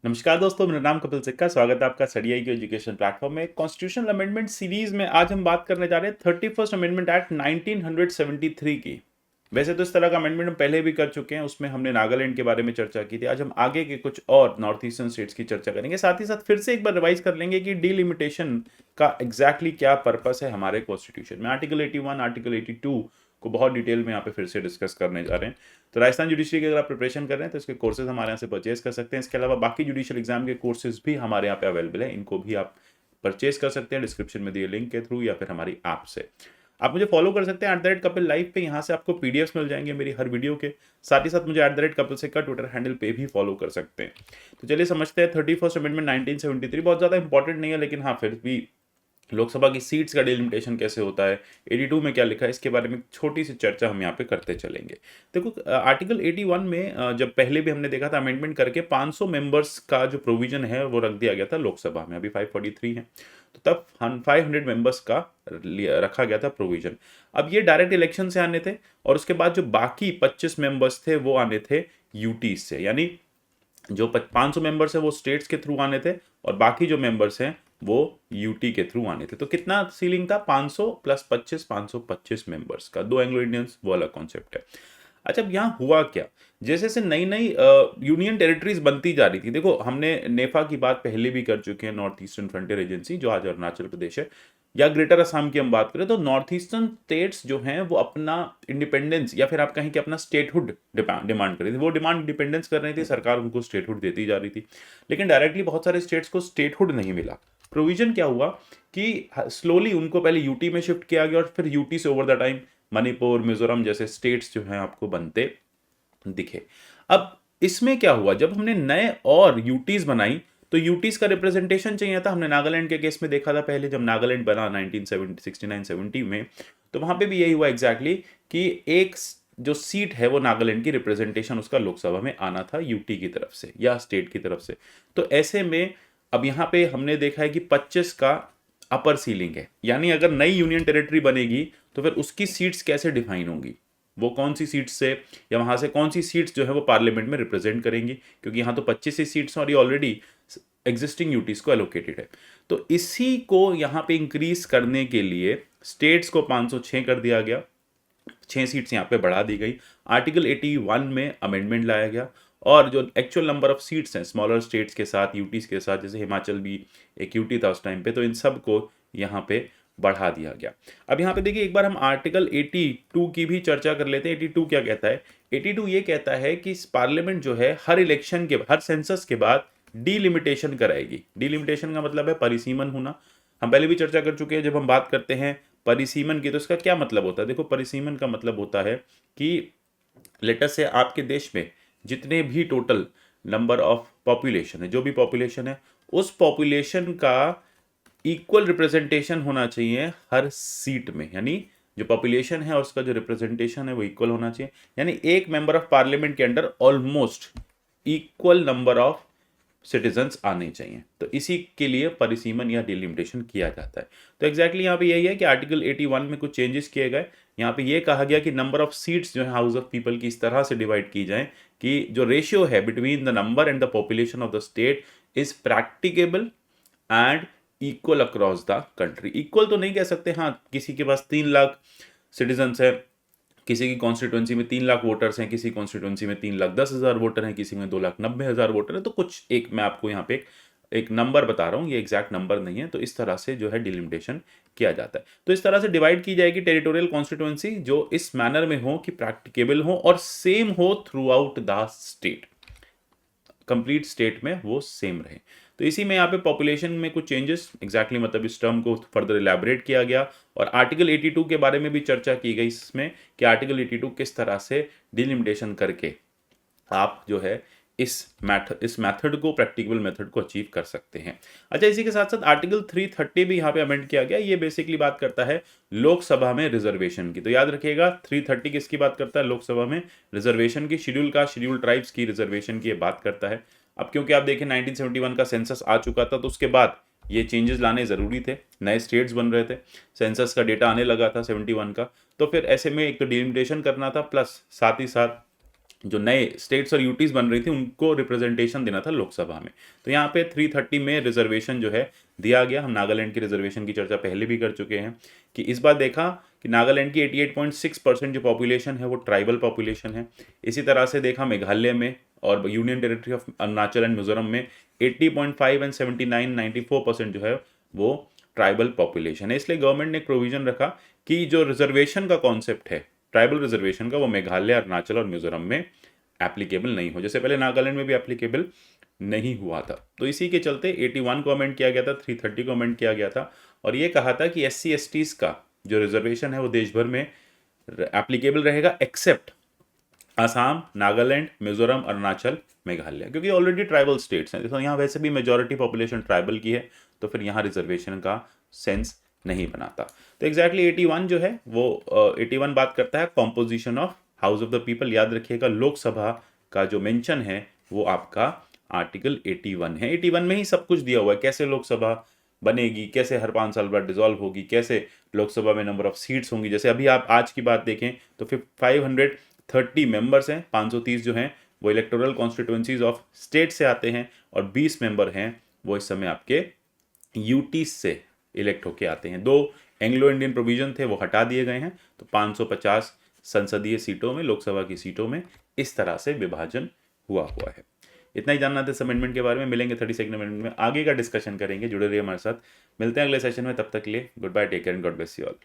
नमस्कार दोस्तों, मेरा नाम कपिल सिक्का। स्वागत है आपका स्टडी आई की एजुकेशन प्लेटफॉर्म में। कॉन्स्टिट्यूशनल अमेंडमेंट सीरीज में आज हम बात करने जा रहे हैं 31st अमेंडमेंट एक्ट 1973 की। वैसे तो इस तरह का अमेंडमेंट हम पहले भी कर चुके हैं, उसमें हमने नागालैंड के बारे में चर्चा की थी। आज हम आगे के कुछ और नॉर्थ ईस्टर्न स्टेट्स की चर्चा करेंगे, साथ ही साथ फिर से एक बार रिवाइज कर लेंगे कि डीलिमिटेशन का एग्जैक्टली क्या पर्पस है हमारे कॉन्स्टिट्यूशन में। आर्टिकल 81, आर्टिकल 82 को बहुत डिटेल में यहाँ पे फिर से डिस्कस करने जा रहे हैं। तो राजस्थान जुडिशरी की अगर आप प्रिपरेशन कर रहे हैं तो इसके कोर्सेज हमारे यहाँ से परचेज कर सकते हैं। इसके अलावा बाकी जुडिशियल एग्जाम के कोर्सेज भी हमारे यहाँ पे अवेलेबल है, इनको भी आप परचेज कर सकते हैं डिस्क्रिप्शन में दिए लिंक के थ्रू या फिर हमारी ऐप से। आप मुझे फॉलो कर सकते हैं @कपिल लाइव पे। यहाँ से आपको पीडीएफ्स मिल जाएंगे मेरी हर वीडियो के। साथ ही साथ मुझे @कपिल सिक्का ट्विटर हैंडल पे भी फॉलो कर सकते हैं। तो चलिए समझते हैं 31st अमेंडमेंट 1973। बहुत ज़्यादा इंपॉर्टेंट नहीं है, लेकिन हाँ फिर भी लोकसभा की सीट्स का डिलिमिटेशन कैसे होता है, 82 में क्या लिखा है, इसके बारे में छोटी सी चर्चा हम यहाँ पे करते चलेंगे। देखो, आर्टिकल 81 में जब पहले भी हमने देखा था अमेंडमेंट करके 500 मेंबर्स का जो प्रोविजन है वो रख दिया गया था लोकसभा में। अभी 543 है, तो तब 500 मेंबर्स का रखा गया था प्रोविजन। अब ये डायरेक्ट इलेक्शन से आने थे और उसके बाद जो बाकी 25 मेंबर्स थे वो आने थे यूटी से, यानी जो 500 मेंबर्स है वो स्टेट्स के थ्रू आने थे और बाकी जो मेंबर्स हैं वो यूटी के थ्रू आने थे। तो कितना सीलिंग था? 500 प्लस 25, 525 मेंबर्स का। दो एंग्लो इंडियंस वो अलग कॉन्सेप्ट है। अच्छा, अब यहाँ हुआ क्या? जैसे जैसे नई नई यूनियन टेरिटरीज बनती जा रही थी। देखो, हमने नेफा की बात पहले भी कर चुके हैं, नॉर्थ ईस्टर्न फ्रंटियर एजेंसी, जो आज अरुणाचल प्रदेश है, या ग्रेटर असम की हम बात करें तो नॉर्थ ईस्टर्न स्टेट्स जो हैं वो अपना इंडिपेंडेंस या फिर आप कहें कि अपना स्टेटहुड डिमांड कर रही थी। वो डिमांड इंडिपेंडेंस कर रही थी, सरकार उनको स्टेटहुड देती जा रही थी, लेकिन डायरेक्टली बहुत सारे स्टेट्स को स्टेटहुड नहीं मिला। प्रोविजन क्या हुआ कि स्लोली उनको पहले यूटी में शिफ्ट किया गया और फिर यूटी से over the time Manipur, Mizoram जैसे स्टेट्स जो हैं आपको बनते दिखे। अब इसमें क्या हुआ, जब हमने नए और यूटीज बनाई तो यूटीज का रिप्रेजेंटेशन चाहिए था। हमने नागालैंड के केस में देखा था पहले, जब नागालैंड बना 1969-70 में, तो वहां पे भी यही हुआ एग्जैक्टली कि एक जो सीट है वो नागालैंड की रिप्रेजेंटेशन उसका लोकसभा में आना था यूटी की तरफ से या स्टेट की तरफ से। तो ऐसे में अब यहाँ पे हमने देखा है कि 25 का अपर सीलिंग है, यानी अगर नई यूनियन टेरिटरी बनेगी तो फिर उसकी सीट्स कैसे डिफाइन होंगी, वो कौन सी सीट्स से या वहां से कौन सी सीट्स जो है वो पार्लियामेंट में रिप्रेजेंट करेंगी, क्योंकि यहाँ तो 25 ही सीट्स और ये ऑलरेडी एग्जिस्टिंग यूटीज को एलोकेटेड है। तो इसी को यहाँ पे इंक्रीज करने के लिए स्टेट्स को 506 कर दिया गया, 6 सीट्स यहाँ पे बढ़ा दी गई। आर्टिकल 81 में अमेंडमेंट लाया गया और जो एक्चुअल नंबर ऑफ सीट्स हैं स्मॉलर स्टेट्स के साथ, यूटीज के साथ, जैसे हिमाचल भी एक यूटी था उस टाइम पे, तो इन सब को यहाँ पे बढ़ा दिया गया। अब यहाँ पे देखिए, एक बार हम आर्टिकल 82 की भी चर्चा कर लेते हैं। 82 क्या कहता है? 82 ये कहता है कि पार्लियामेंट जो है हर इलेक्शन के, हर सेंसस के बाद डीलिमिटेशन कराएगी। डीलिमिटेशन का मतलब है परिसीमन होना। हम पहले भी चर्चा कर चुके हैं, जब हम बात करते हैं परिसीमन की तो इसका क्या मतलब होता है। देखो, परिसीमन का मतलब होता है कि लेटर से आपके देश में जितने भी टोटल नंबर ऑफ पॉपुलेशन है, जो भी पॉपुलेशन है, उस पॉपुलेशन का इक्वल रिप्रेजेंटेशन होना चाहिए हर सीट में। यानी जो पॉपुलेशन है और उसका जो रिप्रेजेंटेशन है वो इक्वल होना चाहिए। यानी एक मेंबर ऑफ पार्लियामेंट के under almost equal number of citizens आने चाहिए। तो इसी के लिए परिसीमन या डिलिमिटेशन किया जाता है। तो एग्जैक्टली यहाँ पे यही है कि आर्टिकल 81 में कुछ चेंजेस किए गए। यहाँ पे ये कहा गया कि नंबर ऑफ सीट्स जो है हाउस ऑफ पीपल की इस तरह से डिवाइड की जाए कि जो रेशियो है between the number and the population of the state is practicable and equal across the country. Equal तो नहीं कह सकते, हाँ, किसी के पास 3 लाख सिटीजन्स है, किसी की कॉन्स्टिट्यूंसी में 3 लाख वोटर्स हैं, किसी कॉन्स्टिट्यूंसी में 3,10,000 वोटर हैं, किसी में 2,90,000 वोटर हैं, तो कुछ एक मैं आपको यहाँ पे एक नंबर बता रहा हूँ, ये एग्जैक्ट नंबर नहीं है। तो इस तरह से जो है डिलिमिटेशन किया जाता है। तो इस तरह से डिवाइड की जाएगी टेरिटोरियल कॉन्स्टिट्यूंसी जो इस मैनर में हो कि प्रैक्टिकेबल हो और सेम हो through out the state, complete state में वो सेम रहे। तो इसी में यहाँ पे पॉपुलेशन में कुछ चेंजेस एग्जैक्टली मतलब इस टर्म को फर्दर इलेबोरेट किया गया और आर्टिकल 82 के बारे में भी चर्चा की गई इसमें कि आर्टिकल 82 किस तरह से डिलिमिटेशन करके आप जो है इस मेथड को, प्रैक्टिकल मेथड को अचीव कर सकते हैं। अच्छा, इसी के साथ साथ आर्टिकल 330 भी यहाँ पे अमेंड किया गया। ये बेसिकली बात करता है लोकसभा में रिजर्वेशन की। तो याद रखिएगा, 330 किसकी बात करता है? लोकसभा में रिजर्वेशन की, शेड्यूल का, शेड्यूल ट्राइब्स की रिजर्वेशन की ये बात करता है। अब क्योंकि आप देखें 1971 का सेंसस आ चुका था, तो उसके बाद ये चेंजेस लाने ज़रूरी थे, नए स्टेट्स बन रहे थे, सेंसस का डेटा आने लगा था 71 का, तो फिर ऐसे में एक तो डिलिमिटेशन करना था, प्लस साथ ही साथ जो नए स्टेट्स और यूटीज बन रही थी उनको रिप्रेजेंटेशन देना था लोकसभा में। तो यहाँ पे 330 में रिजर्वेशन जो है दिया गया। हम नागालैंड की रिजर्वेशन की चर्चा पहले भी कर चुके हैं कि इस बार देखा कि नागालैंड की 88.6% जो पॉपुलेशन है वो ट्राइबल पॉपुलेशन है। इसी तरह से देखा मेघालय में और union territory of Arunachal and Mizoram में 80.5 एंड 79 94% जो है वो ट्राइबल पॉपुलेशन है। इसलिए गवर्नमेंट ने एक प्रोविजन रखा कि जो रिजर्वेशन का कॉन्सेप्ट है ट्राइबल रिजर्वेशन का, वो मेघालय, अरुणाचल और मिजोरम में एप्लीकेबल नहीं हो, जैसे पहले नागालैंड में भी एप्लीकेबल नहीं हुआ था। तो इसी के चलते 81 को अमेंड किया गया था, 330 को अमेंड किया गया था और ये कहा था कि SC STs का जो रिजर्वेशन है वो देश भर में एप्लीकेबल रहेगा एक्सेप्ट आसाम, नागालैंड, मिजोरम, अरुणाचल, मेघालय, क्योंकि ऑलरेडी ट्राइबल स्टेट्स हैं। तो यहाँ वैसे भी मेजॉरिटी पॉपुलेशन ट्राइबल की है, तो फिर यहाँ रिजर्वेशन का सेंस नहीं बनाता। तो एग्जैक्टली 81 जो है वो 81 बात करता है composition of house of the people. याद रखिएगा लोकसभा का जो मेंशन है वो आपका आर्टिकल 81 है। 81 में ही सब कुछ दिया हुआ है, कैसे लोकसभा बनेगी, कैसे हर 5 साल बाद डिसॉल्व होगी, कैसे लोकसभा में नंबर ऑफ सीट्स होंगी। जैसे अभी आप आज की बात देखें तो 530 मेंबर्स हैं, 530 जो हैं वो इलेक्टोरल कॉन्स्टिट्यूएंसीज ऑफ स्टेट से आते हैं और 20 मेंबर हैं वो इस समय आपके यूटी से इलेक्ट होके आते हैं। 2 एंग्लो इंडियन प्रोविजन थे वो हटा दिए गए हैं, तो 550 संसदीय सीटों में, लोकसभा की सीटों में इस तरह से विभाजन हुआ है। इतना ही जानना था इस अमेंडमेंट के बारे में। मिलेंगे 32nd अमेंडमेंट में, आगे का डिस्कशन करेंगे। जुड़े रहिए हमारे साथ, मिलते हैं अगले सेशन में। तब तक के लिए good bye, take care and God bless you all.